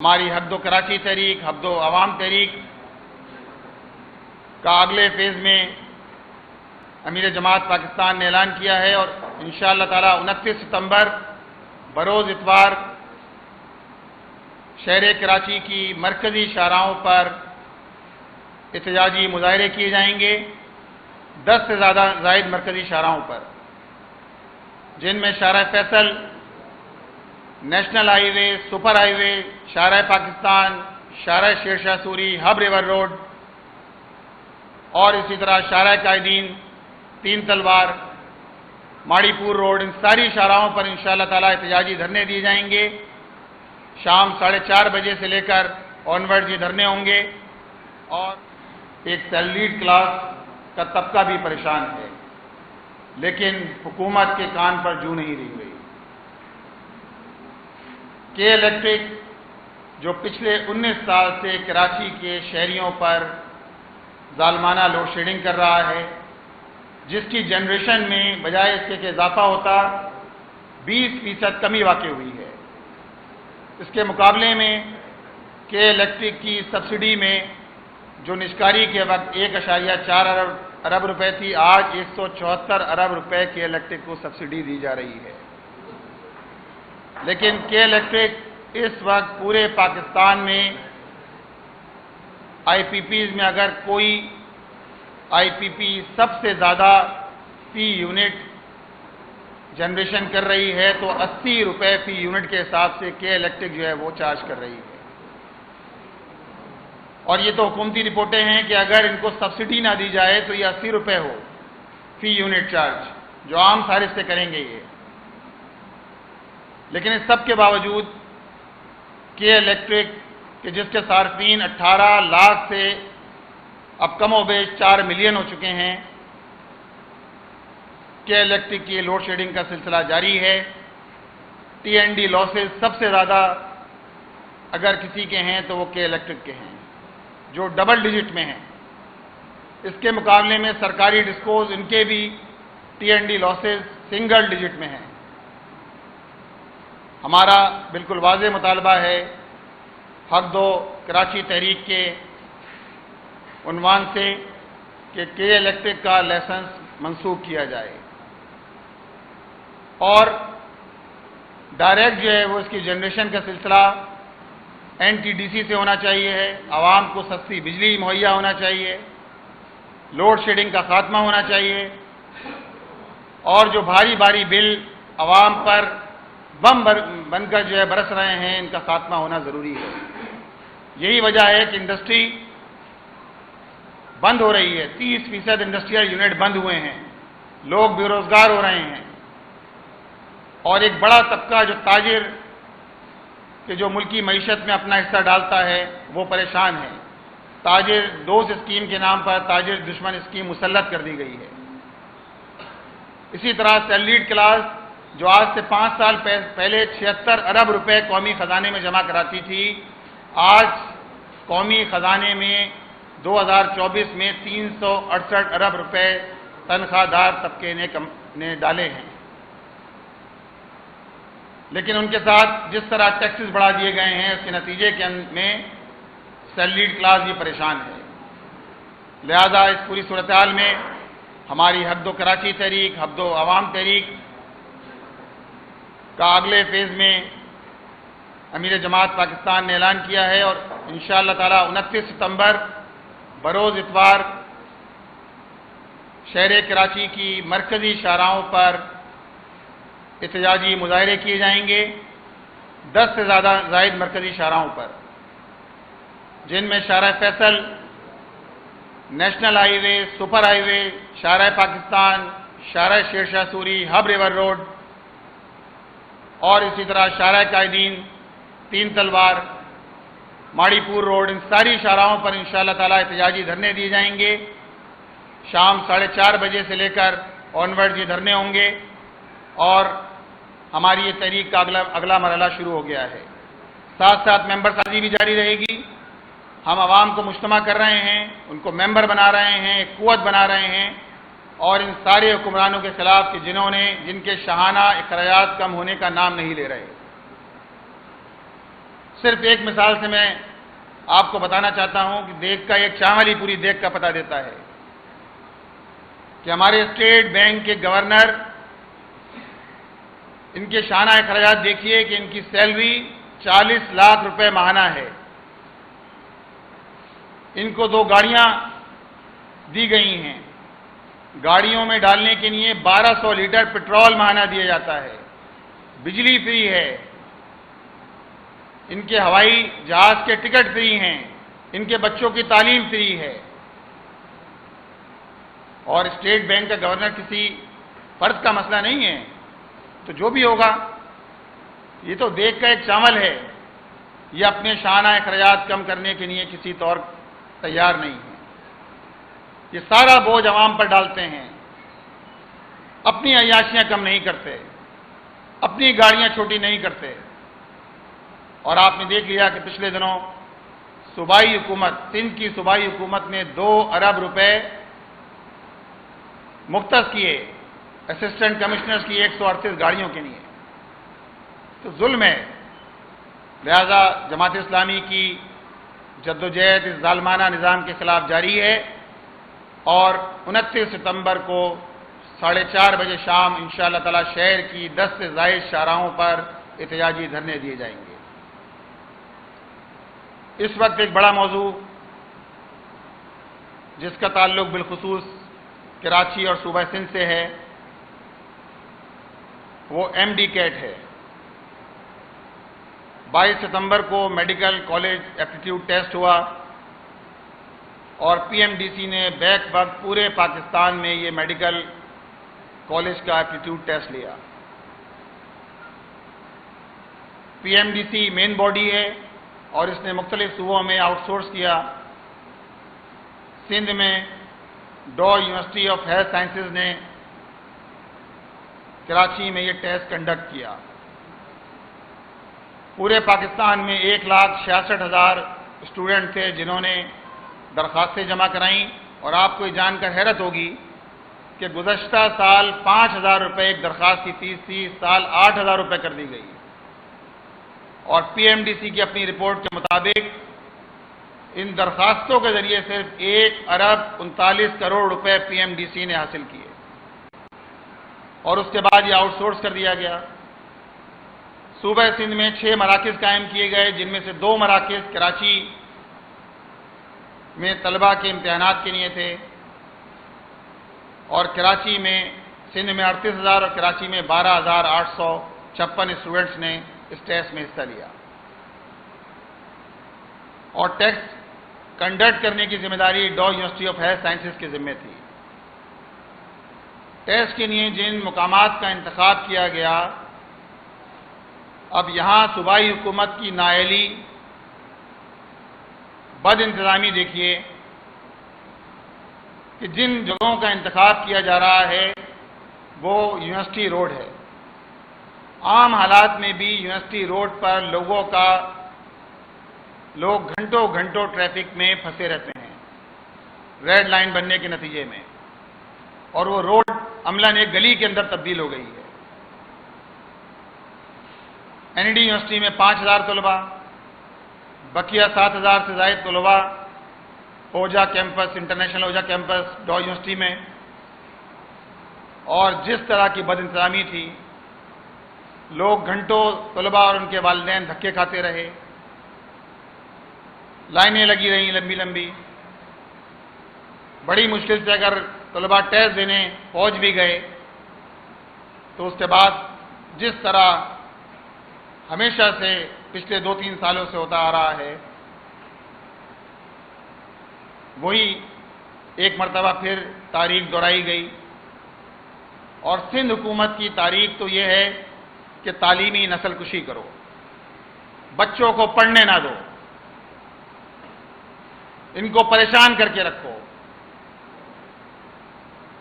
ہماری حق دو کراچی تحریک، حق دو عوام تحریک کا اگلے فیز میں امیر جماعت پاکستان نے اعلان کیا ہے اور انشاءاللہ تعالی 29 ستمبر بروز اتوار شہر کراچی کی مرکزی شاہراہوں پر احتجاجی مظاہرے کیے جائیں گے 10 سے زائد مرکزی شاہراہوں پر، جن میں شاہراہ فیصل، نیشنل ہائی وے، سپر ہائی وے، شاہراہ پاکستان، شاہراہ Sher Shah Suri, hub river road اور اسی طرح شاہراہ قائدین، تین تلوار، ماڑی پور روڈ، ان ساری شاہراہوں پر انشاءاللہ تعالی احتجاجی دھرنے دیے جائیں گے۔ شام 4:30 بجے سے لے کر آنورڈ یہ دھرنے ہوں گے، اور ایک سیلریڈ کلاس کا طبقہ بھی پریشان ہے، لیکن حکومت کے کان پر جوں نہیں رہی گئی۔ کے الیکٹرک جو پچھلے 19 سال سے کراچی کے شہریوں پر ظالمانہ لوڈ شیڈنگ کر رہا ہے، جس کی جنریشن میں بجائے اس کے کہ اضافہ ہوتا 20% کمی واقع ہوئی ہے۔ اس کے مقابلے میں کے الیکٹرک کی سبسڈی میں جو نشکاری کے وقت 1.4 ارب روپے تھی، آج 174 ارب روپے کے الیکٹرک کو سبسڈی دی جا رہی ہے۔ لیکن کے الیکٹرک اس وقت پورے پاکستان میں آئی پی پیز میں اگر کوئی آئی پی پی سب سے زیادہ فی یونٹ جنریشن کر رہی ہے تو 80 روپے فی یونٹ کے حساب سے کے الیکٹرک جو ہے وہ چارج کر رہی ہے۔ اور یہ تو حکومتی رپورٹیں ہیں کہ اگر ان کو سبسڈی نہ دی جائے تو یہ 80 روپے ہو فی یونٹ چارج، جو عام صارف سے کریں گے یہ۔ لیکن اس سب کے باوجود کے الیکٹرک کہ جس کے صارفین 18 لاکھ سے اب کم و بیش 4 ملین ہو چکے ہیں، کے الیکٹرک کی لوڈ شیڈنگ کا سلسلہ جاری ہے۔ ٹی این ڈی لاسز سب سے زیادہ اگر کسی کے ہیں تو وہ کے الیکٹرک کے ہیں، جو ڈبل ڈیجٹ میں ہیں۔ اس کے مقابلے میں سرکاری ڈسکوز ان کے بھی T and D losses single digit میں ہیں۔ ہمارا بالکل واضح مطالبہ ہے حق دو کراچی تحریک کے عنوان سے کہ کے الیکٹرک کا لائسنس منسوخ کیا جائے اور ڈائریکٹ جو ہے وہ اس کی جنریشن کا سلسلہ این ٹی ڈی سی سے ہونا چاہیے ہے، عوام کو سستی بجلی مہیا ہونا چاہیے، لوڈ شیڈنگ کا خاتمہ ہونا چاہیے، اور جو بھاری بھاری بل عوام پر بم بن کر جو ہے برس رہے ہیں، ان کا خاتمہ ہونا ضروری ہے۔ یہی وجہ ہے کہ انڈسٹری بند ہو رہی ہے، 30% انڈسٹریل یونٹ بند ہوئے ہیں، لوگ بے روزگار ہو رہے ہیں، اور ایک بڑا طبقہ جو تاجر کہ جو ملکی معیشت میں اپنا حصہ ڈالتا ہے وہ پریشان ہے۔ تاجر دوست اسکیم کے نام پر تاجر دشمن اسکیم مسلط کر دی گئی ہے۔ اسی طرح سیلریڈ کلاس جو آج سے 5 سال پہلے 76 ارب روپے قومی خزانے میں جمع کراتی تھی، آج قومی خزانے میں 2024 میں 368 ارب روپے تنخواہ دار طبقے نے ڈالے ہیں۔ لیکن ان کے ساتھ جس طرح ٹیکسز بڑھا دیے گئے ہیں، اس کے نتیجے میں سیلریڈ کلاس بھی پریشان ہے۔ لہذا اس پوری صورتحال میں ہماری حق دو کراچی تحریک، حق دو عوام تحریک کا اگلے فیز میں امیر جماعت پاکستان نے اعلان کیا ہے اور انشاءاللہ تعالی 29 ستمبر بروز اتوار شہر کراچی کی مرکزی شاہراہوں پر احتجاجی مظاہرے کیے جائیں گے 10 سے زائد مرکزی شاہراہوں پر، جن میں شاہراہ فیصل، نیشنل ہائی وے، سپر ہائی وے، شاہراہ پاکستان، شاہراہ Sher Shah Suri, hub river road اور اسی طرح شاہراہ قائدین، تین تلوار، ماڑی پور روڈ، ان ساری شاہراہوں پر انشاءاللہ تعالی احتجاجی دھرنے دیے جائیں گے۔ شام 4:30 بجے سے لے کر آنورڈ یہ دھرنے ہوں گے، اور ہماری یہ تحریک کا اگلا مرحلہ شروع ہو گیا ہے۔ ساتھ ساتھ ممبر سازی بھی جاری رہے گی۔ ہم عوام کو مجتمع کر رہے ہیں، ان کو ممبر بنا رہے ہیں، ایک قوت بنا رہے ہیں، اور ان سارے حکمرانوں کے خلاف کہ جن کے شاہانہ اخراجات کم ہونے کا نام نہیں لے رہے۔ صرف ایک مثال سے میں آپ کو بتانا چاہتا ہوں کہ دیگ کا ایک چاول ہی پوری دیگ کا پتہ دیتا ہے کہ ہمارے اسٹیٹ بینک کے گورنر، ان کے شانہ اخراجات دیکھیے کہ ان کی سیلری 40 لاکھ روپے ماہانہ ہے. ان کو 2 گاڑیاں دی گئی ہیں. گاڑیوں میں ڈالنے کے لیے 1200 لیٹر پٹرول ماہانہ دیا جاتا ہے. بجلی فری ہے. ان کے ہوائی جہاز کے ٹکٹ فری ہیں. ان کے بچوں کی تعلیم فری ہے. اور اسٹیٹ بینک کا گورنر کسی فرد کا مسئلہ نہیں ہے. تو جو بھی ہوگا، یہ تو دیگ کا ایک چاول ہے. یہ اپنے شانہ اخراجات کم کرنے کے لیے کسی طور تیار نہیں ہے. یہ سارا بوجھ عوام پر ڈالتے ہیں. اپنی عیاشیاں کم نہیں کرتے، اپنی گاڑیاں چھوٹی نہیں کرتے. اور آپ نے دیکھ لیا کہ پچھلے دنوں صوبائی حکومت، سندھ کی صوبائی حکومت نے 2 ارب روپے مختص کیے اسسٹنٹ کمشنرز کی 138 گاڑیوں کے لیے. تو ظلم ہے. لہذا جماعت اسلامی کی جدوجہد اس ظالمانہ نظام کے خلاف جاری ہے، اور 29 ستمبر کو 4:30 بجے شام انشاءاللہ تعالی شہر کی 10 سے زائد شاہراہوں پر احتجاجی دھرنے دیے جائیں گے. اس وقت ایک بڑا موضوع جس کا تعلق بالخصوص کراچی اور صوبہ سندھ سے ہے، وہ MD کیٹ ہے. 22 ستمبر کو میڈیکل کالج ایپٹیٹیوڈ ٹیسٹ ہوا، اور PMDC نے بیک وقت پورے پاکستان میں یہ میڈیکل کالج کا ایپٹیٹیوڈ ٹیسٹ لیا. PMDC مین باڈی ہے اور اس نے مختلف صوبوں میں آؤٹ سورس کیا. سندھ میں do university of health sciences نے کراچی میں یہ ٹیسٹ کنڈکٹ کیا. پورے پاکستان میں 1,66,000 اسٹوڈنٹ تھے جنہوں نے درخواستیں جمع کرائیں. اور آپ کو یہ جان کر حیرت ہوگی کہ گزشتہ سال 5,000 روپے ایک درخواست کی فیس تھی، اس سال 8,000 روپے کر دی گئی. اور PMDC کی اپنی رپورٹ کے مطابق ان درخواستوں کے ذریعے صرف 1 ارب 39 کروڑ روپے PMDC نے حاصل کیے، اور اس کے بعد یہ آؤٹ سورس کر دیا گیا. صوبہ سندھ میں 6 مراکز قائم کیے گئے، جن میں سے 2 مراکز کراچی میں طلباء کے امتحانات کے لیے تھے، اور کراچی میں سندھ میں 38,000 اور کراچی میں 12,856 اسٹوڈنٹس نے اس ٹیسٹ میں حصہ لیا. اور ٹیسٹ کنڈکٹ کرنے کی ذمہ داری do university of health sciences کے ذمہ تھی. ٹیسٹ کے لیے جن مقامات کا انتخاب کیا گیا، اب یہاں صوبائی حکومت کی نااہلی، بد انتظامی دیکھیے کہ جن جگہوں کا انتخاب کیا جا رہا ہے وہ یونیورسٹی روڈ ہے. عام حالات میں بھی یونیورسٹی روڈ پر لوگ گھنٹوں گھنٹوں ٹریفک میں پھنسے رہتے ہیں ریڈ لائن بننے کے نتیجے میں، اور وہ روڈ عملاً ایک گلی کے اندر تبدیل ہو گئی ہے. ND یونیورسٹی میں 5,000 طلباء، بقیہ 7,000 سے زائد طلباء Ojha campus, international Ojha campus Dow university میں. اور جس طرح کی بد انتظامی تھی، لوگ گھنٹوں طلباء اور ان کے والدین دھکے کھاتے رہے، لائنیں لگی رہیں لمبی لمبی. بڑی مشکل سے اگر طلباء ٹیسٹ دینے پہنچ بھی گئے تو اس کے بعد جس طرح ہمیشہ سے پچھلے 2-3 سالوں سے ہوتا آ رہا ہے، وہی ایک مرتبہ پھر تاریخ دہرائی گئی. اور سندھ حکومت کی تاریخ تو یہ ہے کہ تعلیمی نسل کشی کرو، بچوں کو پڑھنے نہ دو، ان کو پریشان کر کے رکھو.